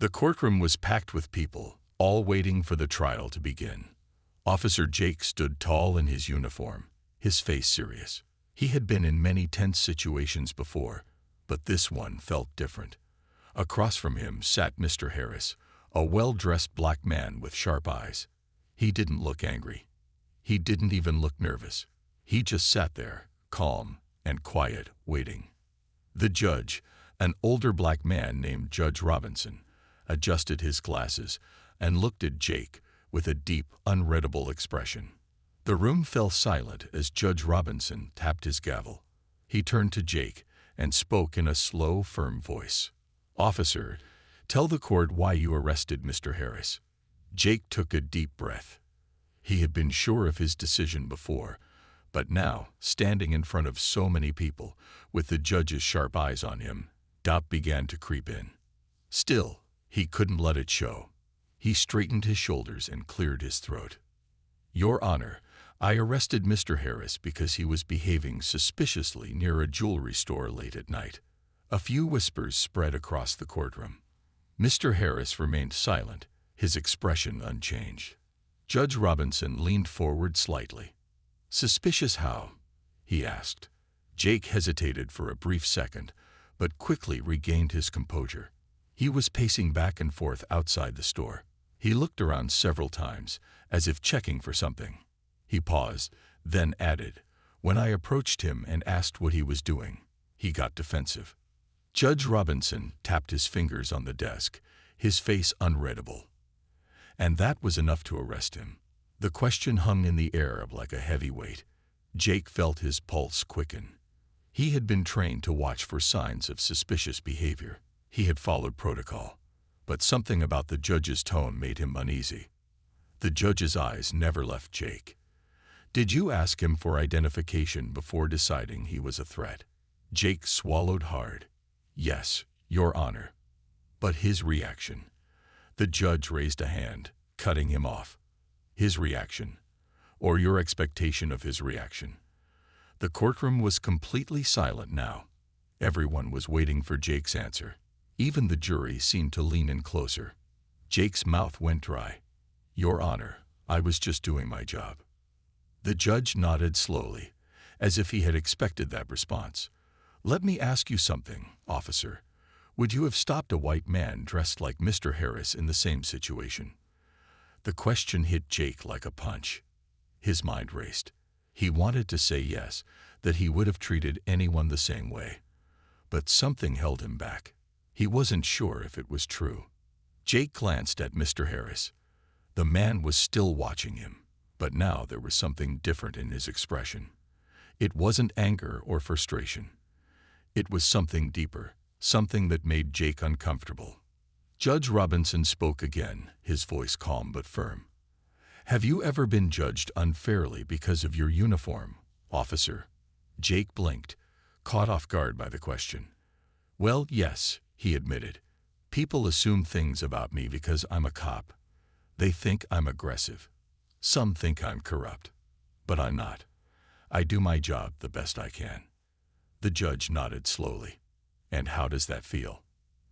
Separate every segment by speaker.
Speaker 1: The courtroom was packed with people, all waiting for the trial to begin. Officer Jake stood tall in his uniform, his face serious. He had been in many tense situations before, but this one felt different. Across from him sat Mr. Harris, a well-dressed black man with sharp eyes. He didn't look angry. He didn't even look nervous. He just sat there, calm and quiet, waiting. The judge, an older black man named Judge Robinson, adjusted his glasses and looked at Jake with a deep, unreadable expression. The room fell silent as Judge Robinson tapped his gavel. He turned to Jake and spoke in a slow, firm voice. "Officer, tell the court why you arrested Mr. Harris." Jake took a deep breath. He had been sure of his decision before, but now, standing in front of so many people, with the judge's sharp eyes on him, doubt began to creep in. Still, he couldn't let it show. He straightened his shoulders and cleared his throat. "Your Honor, I arrested Mr. Harris because he was behaving suspiciously near a jewelry store late at night." A few whispers spread across the courtroom. Mr. Harris remained silent, his expression unchanged. Judge Robinson leaned forward slightly. "Suspicious how?" he asked. Jake hesitated for a brief second, but quickly regained his composure. He was pacing back and forth outside the store. He looked around several times, as if checking for something. He paused, then added, "When I approached him and asked what he was doing, he got defensive." Judge Robinson tapped his fingers on the desk, his face unreadable. And that was enough to arrest him. The question hung in the air like a heavy weight. Jake felt his pulse quicken. He had been trained to watch for signs of suspicious behavior. He had followed protocol. But something about the judge's tone made him uneasy. The judge's eyes never left Jake. "Did you ask him for identification before deciding he was a threat?" Jake swallowed hard. "Yes, Your Honor." But his reaction. The judge raised a hand, cutting him off. His reaction, or your expectation of his reaction. The courtroom was completely silent now. Everyone was waiting for Jake's answer. Even the jury seemed to lean in closer. Jake's mouth went dry. "Your Honor, I was just doing my job." The judge nodded slowly, as if he had expected that response. "Let me ask you something, officer. Would you have stopped a white man dressed like Mr. Harris in the same situation?" The question hit Jake like a punch. His mind raced. He wanted to say yes, that he would have treated anyone the same way. But something held him back. He wasn't sure if it was true. Jake glanced at Mr. Harris. The man was still watching him, but now there was something different in his expression. It wasn't anger or frustration. It was something deeper, something that made Jake uncomfortable. Judge Robinson spoke again, his voice calm but firm. "Have you ever been judged unfairly because of your uniform, officer?" Jake blinked, caught off guard by the question. "Well, yes," he admitted. "People assume things about me because I'm a cop. They think I'm aggressive. Some think I'm corrupt. But I'm not. I do my job the best I can." The judge nodded slowly. "And how does that feel?"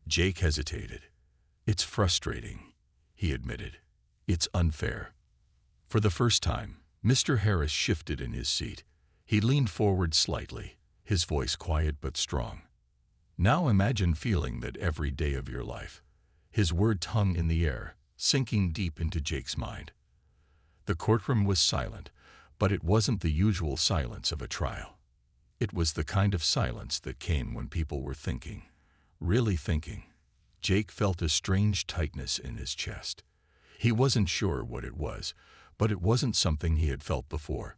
Speaker 1: Jake hesitated. "It's frustrating," he admitted. "It's unfair." For the first time, Mr. Harris shifted in his seat. He leaned forward slightly, his voice quiet but strong. "Now imagine feeling that every day of your life." His words hung in the air, sinking deep into Jake's mind. The courtroom was silent, but it wasn't the usual silence of a trial. It was the kind of silence that came when people were thinking, really thinking. Jake felt a strange tightness in his chest. He wasn't sure what it was, but it wasn't something he had felt before.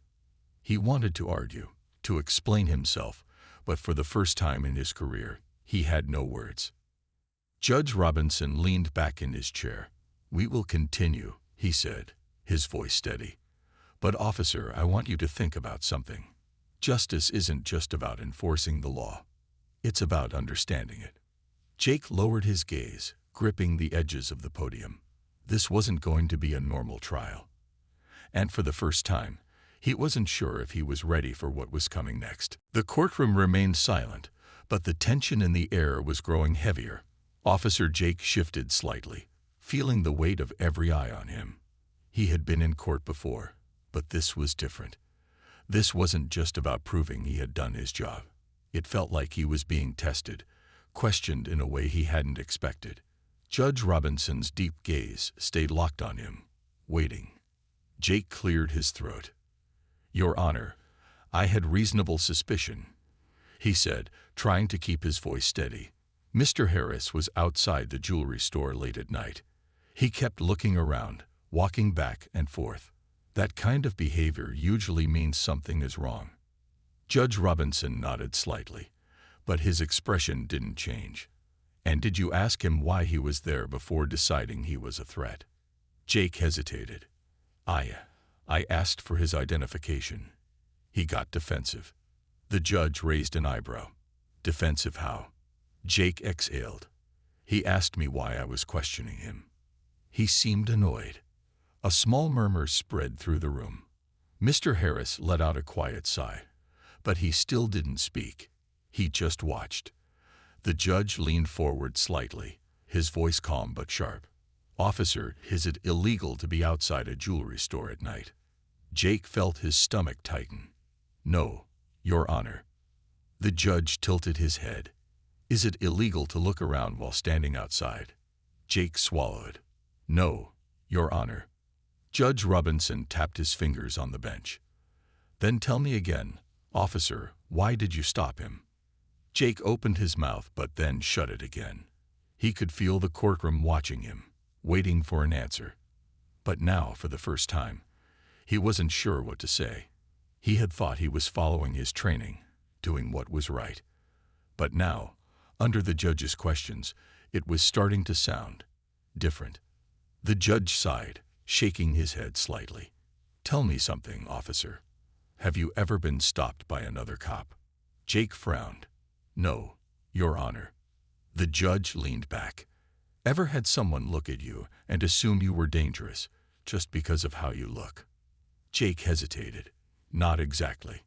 Speaker 1: He wanted to argue, to explain himself, but for the first time in his career, he had no words. Judge Robinson leaned back in his chair. "We will continue," he said, his voice steady. "But officer, I want you to think about something. Justice isn't just about enforcing the law. It's about understanding it." Jake lowered his gaze, gripping the edges of the podium. This wasn't going to be a normal trial. And for the first time, he wasn't sure if he was ready for what was coming next. The courtroom remained silent, but the tension in the air was growing heavier. Officer Jake shifted slightly, feeling the weight of every eye on him. He had been in court before, but this was different. This wasn't just about proving he had done his job. It felt like he was being tested, questioned in a way he hadn't expected. Judge Robinson's deep gaze stayed locked on him, waiting. Jake cleared his throat. "Your Honor, I had reasonable suspicion," he said, trying to keep his voice steady. Mr. Harris was outside the jewelry store late at night. He kept looking around, walking back and forth. That kind of behavior usually means something is wrong. Judge Robinson nodded slightly, but his expression didn't change. "And did you ask him why he was there before deciding he was a threat?" Jake hesitated. I asked for his identification." He got defensive. The judge raised an eyebrow. "Defensive how?" Jake exhaled. "He asked me why I was questioning him." He seemed annoyed. A small murmur spread through the room. Mr. Harris let out a quiet sigh, but he still didn't speak. He just watched. The judge leaned forward slightly, his voice calm but sharp. "Officer, is it illegal to be outside a jewelry store at night?" Jake felt his stomach tighten. "No, Your Honor." The judge tilted his head. "Is it illegal to look around while standing outside?" Jake swallowed. "No, Your Honor." Judge Robinson tapped his fingers on the bench. "Then tell me again, officer, why did you stop him?" Jake opened his mouth but then shut it again. He could feel the courtroom watching him, waiting for an answer. But now, for the first time, he wasn't sure what to say. He had thought he was following his training, doing what was right. But now, under the judge's questions, it was starting to sound different. The judge sighed, shaking his head slightly. "Tell me something, officer. Have you ever been stopped by another cop?" Jake frowned. "No, Your Honor." The judge leaned back. "Ever had someone look at you and assume you were dangerous, just because of how you look?" Jake hesitated. "Not exactly."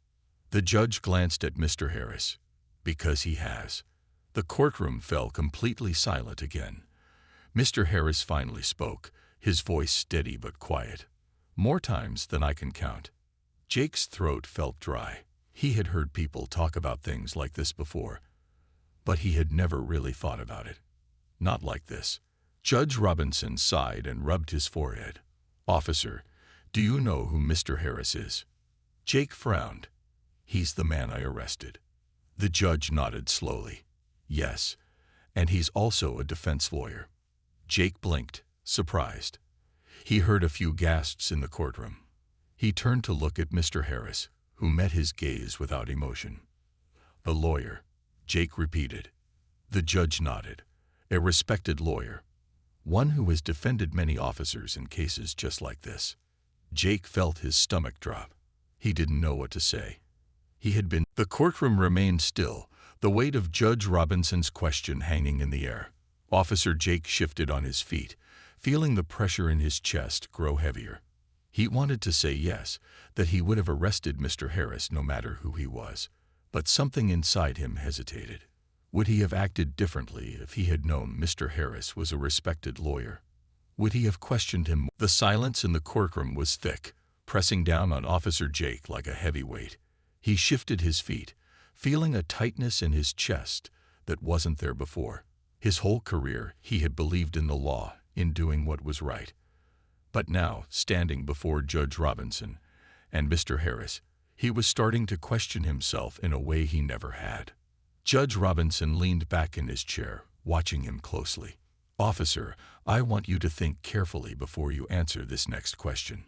Speaker 1: The judge glanced at Mr. Harris. "Because he has." The courtroom fell completely silent again. Mr. Harris finally spoke, his voice steady but quiet. "More times than I can count." Jake's throat felt dry. He had heard people talk about things like this before, but he had never really thought about it. Not like this. Judge Robinson sighed and rubbed his forehead. "Officer, do you know who Mr. Harris is?" Jake frowned. "He's the man I arrested." The judge nodded slowly. "Yes, and he's also a defense lawyer." Jake blinked, surprised. He heard a few gasps in the courtroom. He turned to look at Mr. Harris, who met his gaze without emotion. "The lawyer," Jake repeated. The judge nodded. "A respected lawyer. One who has defended many officers in cases just like this." Jake felt his stomach drop. He didn't know what to say. The courtroom remained still, the weight of Judge Robinson's question hanging in the air. Officer Jake shifted on his feet, feeling the pressure in his chest grow heavier. He wanted to say yes, that he would have arrested Mr. Harris no matter who he was, but something inside him hesitated. Would he have acted differently if he had known Mr. Harris was a respected lawyer? Would he have questioned him? The silence in the courtroom was thick, pressing down on Officer Jake like a heavy weight. He shifted his feet, feeling a tightness in his chest that wasn't there before. His whole career, he had believed in the law, in doing what was right. But now, standing before Judge Robinson and Mr. Harris, he was starting to question himself in a way he never had. Judge Robinson leaned back in his chair, watching him closely. "Officer, I want you to think carefully before you answer this next question."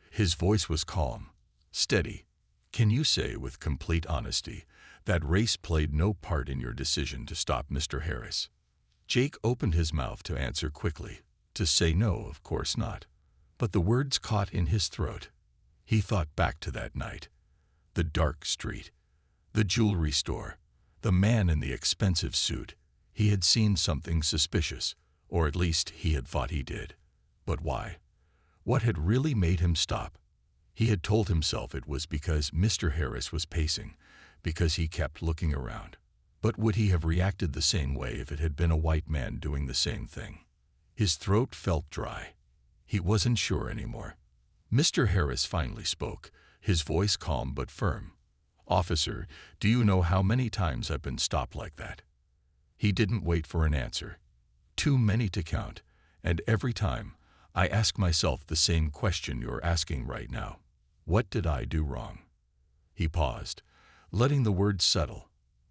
Speaker 1: His voice was calm, steady. "Can you say with complete honesty that race played no part in your decision to stop Mr. Harris?" Jake opened his mouth to answer quickly, to say no, of course not. But the words caught in his throat. He thought back to that night. The dark street, the jewelry store, the man in the expensive suit. He had seen something suspicious, or at least he had thought he did. But why? What had really made him stop? He had told himself it was because Mr. Harris was pacing, because he kept looking around. But would he have reacted the same way if it had been a white man doing the same thing? His throat felt dry. He wasn't sure anymore. Mr. Harris finally spoke, his voice calm but firm. "Officer, do you know how many times I've been stopped like that?" He didn't wait for an answer. Too many to count, and every time, I ask myself the same question you're asking right now. What did I do wrong? He paused, letting the words settle.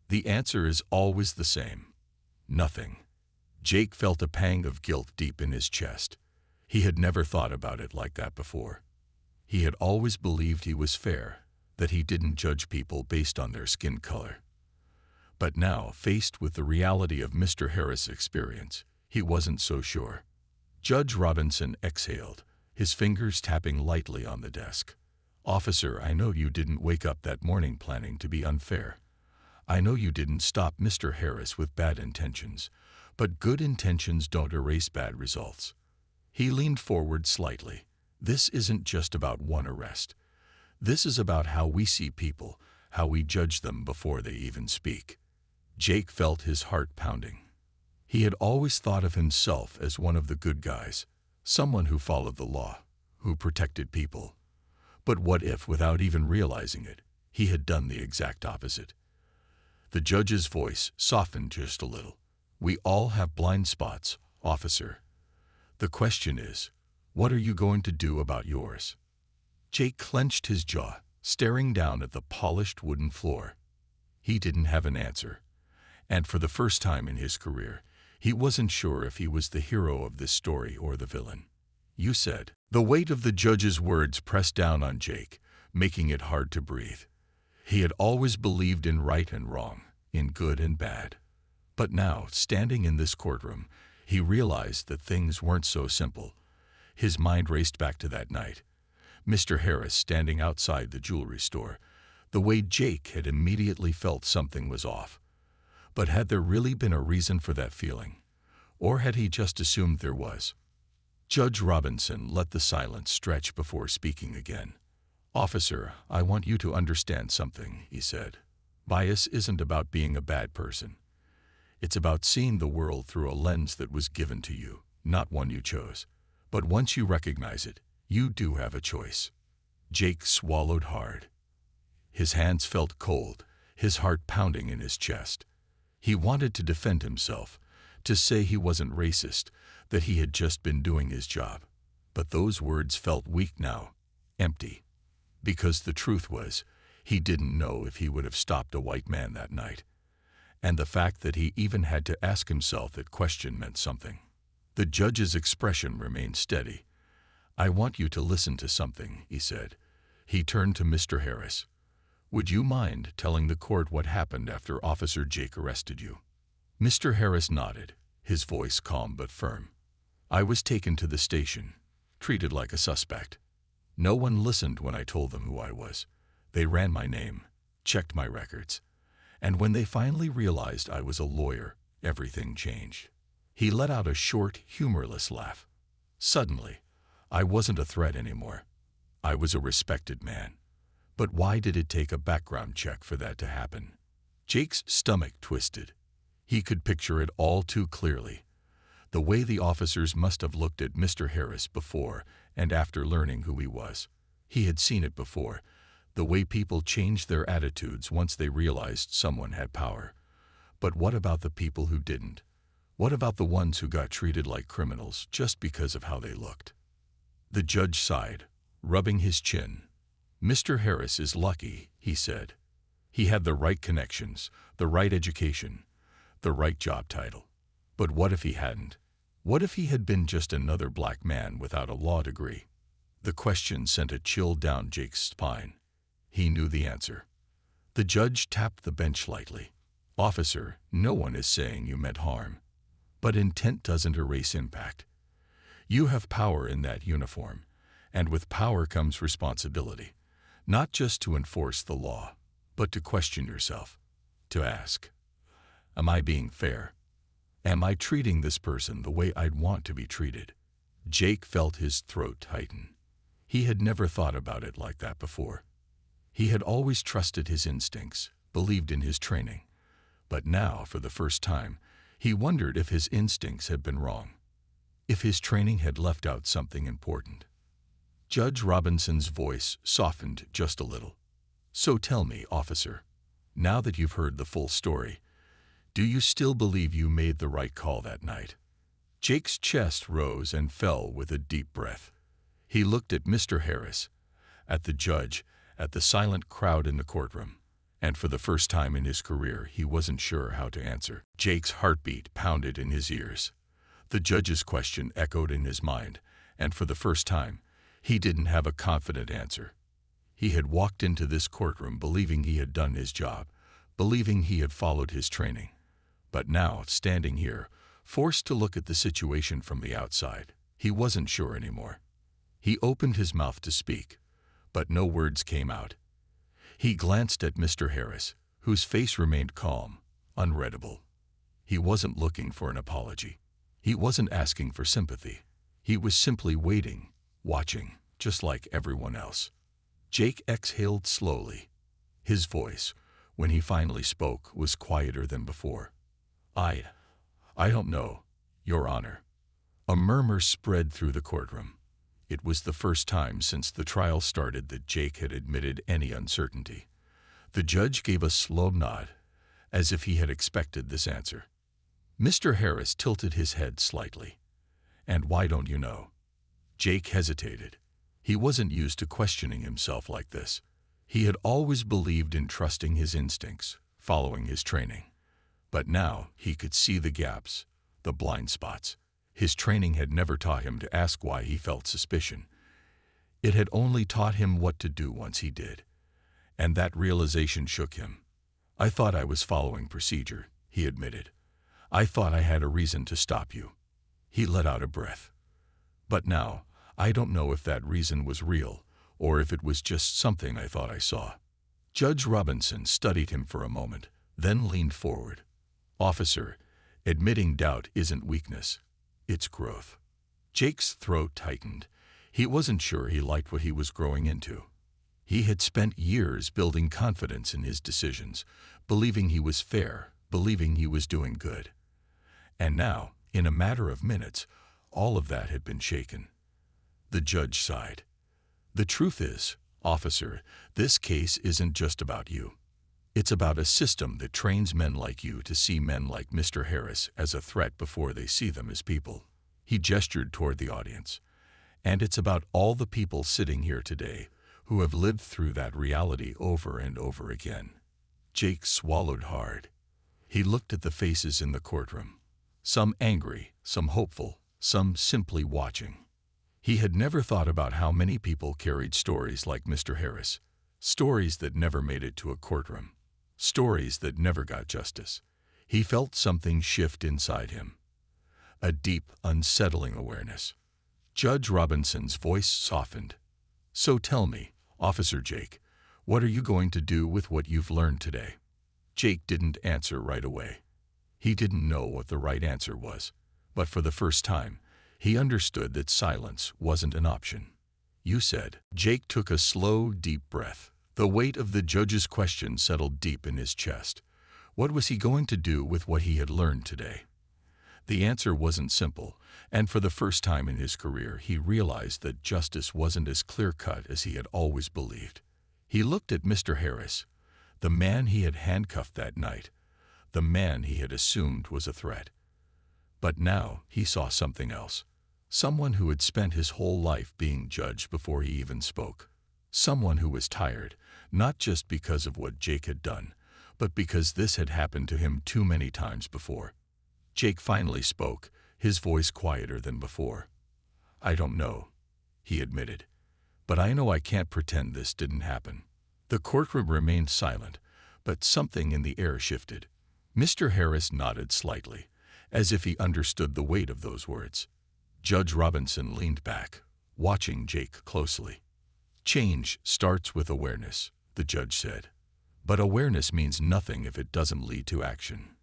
Speaker 1: The answer is always the same. Nothing. Jake felt a pang of guilt deep in his chest. He had never thought about it like that before. He had always believed he was fair, that he didn't judge people based on their skin color. But now, faced with the reality of Mr. Harris' experience, he wasn't so sure. Judge Robinson exhaled, his fingers tapping lightly on the desk. "Officer, I know you didn't wake up that morning planning to be unfair. I know you didn't stop Mr. Harris with bad intentions, but good intentions don't erase bad results." He leaned forward slightly. "This isn't just about one arrest. This is about how we see people, how we judge them before they even speak." Jake felt his heart pounding. He had always thought of himself as one of the good guys, someone who followed the law, who protected people. But what if, without even realizing it, he had done the exact opposite? The judge's voice softened just a little. "We all have blind spots, officer. The question is, what are you going to do about yours?" Jake clenched his jaw, staring down at the polished wooden floor. He didn't have an answer, and for the first time in his career, he wasn't sure if he was the hero of this story or the villain. "You said." The weight of the judge's words pressed down on Jake, making it hard to breathe. He had always believed in right and wrong, in good and bad. But now, standing in this courtroom, he realized that things weren't so simple. His mind raced back to that night. Mr. Harris standing outside the jewelry store, the way Jake had immediately felt something was off. But had there really been a reason for that feeling? Or had he just assumed there was? Judge Robinson let the silence stretch before speaking again. "Officer, I want you to understand something," he said. "Bias isn't about being a bad person. It's about seeing the world through a lens that was given to you, not one you chose. But once you recognize it, you do have a choice." Jake swallowed hard. His hands felt cold, his heart pounding in his chest. He wanted to defend himself, to say he wasn't racist, that he had just been doing his job. But those words felt weak now, empty. Because the truth was, he didn't know if he would have stopped a white man that night. And the fact that he even had to ask himself that question meant something. The judge's expression remained steady. "I want you to listen to something," he said. He turned to Mr. Harris. "Would you mind telling the court what happened after Officer Jake arrested you?" Mr. Harris nodded, his voice calm but firm. "I was taken to the station, treated like a suspect. No one listened when I told them who I was. They ran my name, checked my records. And when they finally realized I was a lawyer, everything changed." He let out a short, humorless laugh. "Suddenly, I wasn't a threat anymore. I was a respected man. But why did it take a background check for that to happen?" Jake's stomach twisted. He could picture it all too clearly. The way the officers must have looked at Mr. Harris before and after learning who he was. He had seen it before, the way people changed their attitudes once they realized someone had power. But what about the people who didn't? What about the ones who got treated like criminals just because of how they looked? The judge sighed, rubbing his chin. "Mr. Harris is lucky," he said. "He had the right connections, the right education, the right job title. But what if he hadn't? What if he had been just another black man without a law degree?" The question sent a chill down Jake's spine. He knew the answer. The judge tapped the bench lightly. "Officer, no one is saying you meant harm. But intent doesn't erase impact. You have power in that uniform, and with power comes responsibility. Not just to enforce the law, but to question yourself. To ask, am I being fair? Am I treating this person the way I'd want to be treated?" Jake felt his throat tighten. He had never thought about it like that before. He had always trusted his instincts, believed in his training. But now, for the first time, he wondered if his instincts had been wrong, if his training had left out something important. Judge Robinson's voice softened just a little. "So tell me, officer, now that you've heard the full story, do you still believe you made the right call that night?" Jake's chest rose and fell with a deep breath. He looked at Mr. Harris, at the judge, at the silent crowd in the courtroom, and for the first time in his career, he wasn't sure how to answer. Jake's heartbeat pounded in his ears. The judge's question echoed in his mind, and for the first time, he didn't have a confident answer. He had walked into this courtroom believing he had done his job, believing he had followed his training. But now, standing here, forced to look at the situation from the outside, he wasn't sure anymore. He opened his mouth to speak, but no words came out. He glanced at Mr. Harris, whose face remained calm, unreadable. He wasn't looking for an apology. He wasn't asking for sympathy. He was simply waiting, watching, just like everyone else. Jake exhaled slowly. His voice, when he finally spoke, was quieter than before. I don't know, Your Honor." A murmur spread through the courtroom. It was the first time since the trial started that Jake had admitted any uncertainty. The judge gave a slow nod, as if he had expected this answer. Mr. Harris tilted his head slightly. "And why don't you know?" Jake hesitated. He wasn't used to questioning himself like this. He had always believed in trusting his instincts, following his training. But now he could see the gaps, the blind spots. His training had never taught him to ask why he felt suspicion. It had only taught him what to do once he did. And that realization shook him. "I thought I was following procedure," he admitted. "I thought I had a reason to stop you." He let out a breath. "But now, I don't know if that reason was real, or if it was just something I thought I saw." Judge Robinson studied him for a moment, then leaned forward. "Officer, admitting doubt isn't weakness. It's growth." Jake's throat tightened. He wasn't sure he liked what he was growing into. He had spent years building confidence in his decisions, believing he was fair, believing he was doing good. And now, in a matter of minutes, all of that had been shaken. The judge sighed. "The truth is, officer, this case isn't just about you. It's about a system that trains men like you to see men like Mr. Harris as a threat before they see them as people." He gestured toward the audience. "And it's about all the people sitting here today who have lived through that reality over and over again." Jake swallowed hard. He looked at the faces in the courtroom. Some angry, some hopeful, some simply watching. He had never thought about how many people carried stories like Mr. Harris, stories that never made it to a courtroom, stories that never got justice. He felt something shift inside him, a deep, unsettling awareness. Judge Robinson's voice softened. "So tell me, Officer Jake, what are you going to do with what you've learned today?" Jake didn't answer right away. He didn't know what the right answer was, but for the first time, he understood that silence wasn't an option. "You said." Jake took a slow, deep breath. The weight of the judge's question settled deep in his chest. What was he going to do with what he had learned today? The answer wasn't simple, and for the first time in his career, he realized that justice wasn't as clear-cut as he had always believed. He looked at Mr. Harris, the man he had handcuffed that night, the man he had assumed was a threat. But now he saw something else. Someone who had spent his whole life being judged before he even spoke. Someone who was tired, not just because of what Jake had done, but because this had happened to him too many times before. Jake finally spoke, his voice quieter than before. "I don't know," he admitted, "but I know I can't pretend this didn't happen." The courtroom remained silent, but something in the air shifted. Mr. Harris nodded slightly, as if he understood the weight of those words. Judge Robinson leaned back, watching Jake closely. "Change starts with awareness," the judge said. "But awareness means nothing if it doesn't lead to action."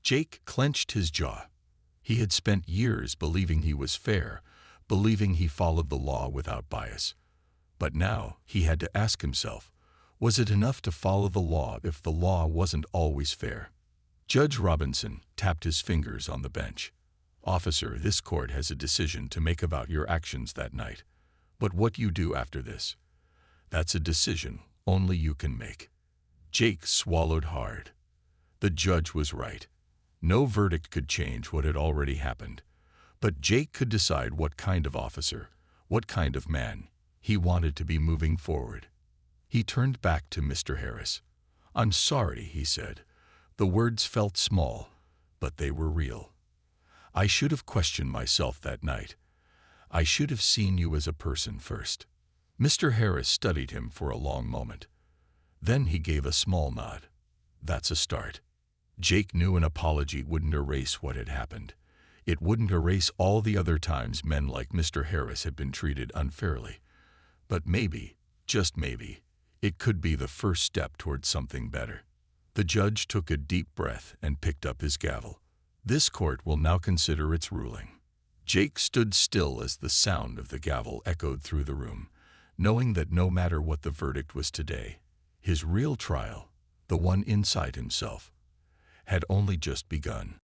Speaker 1: Jake clenched his jaw. He had spent years believing he was fair, believing he followed the law without bias. But now he had to ask himself, was it enough to follow the law if the law wasn't always fair? Judge Robinson tapped his fingers on the bench. "Officer, this court has a decision to make about your actions that night. But what you do after this, that's a decision only you can make." Jake swallowed hard. The judge was right. No verdict could change what had already happened. But Jake could decide what kind of officer, what kind of man, he wanted to be moving forward. He turned back to Mr. Harris. "I'm sorry," he said. The words felt small, but they were real. "I should have questioned myself that night. I should have seen you as a person first." Mr. Harris studied him for a long moment. Then he gave a small nod. "That's a start." Jake knew an apology wouldn't erase what had happened. It wouldn't erase all the other times men like Mr. Harris had been treated unfairly. But maybe, just maybe, it could be the first step towards something better. The judge took a deep breath and picked up his gavel. "This court will now consider its ruling." Jake stood still as the sound of the gavel echoed through the room, knowing that no matter what the verdict was today, his real trial, the one inside himself, had only just begun.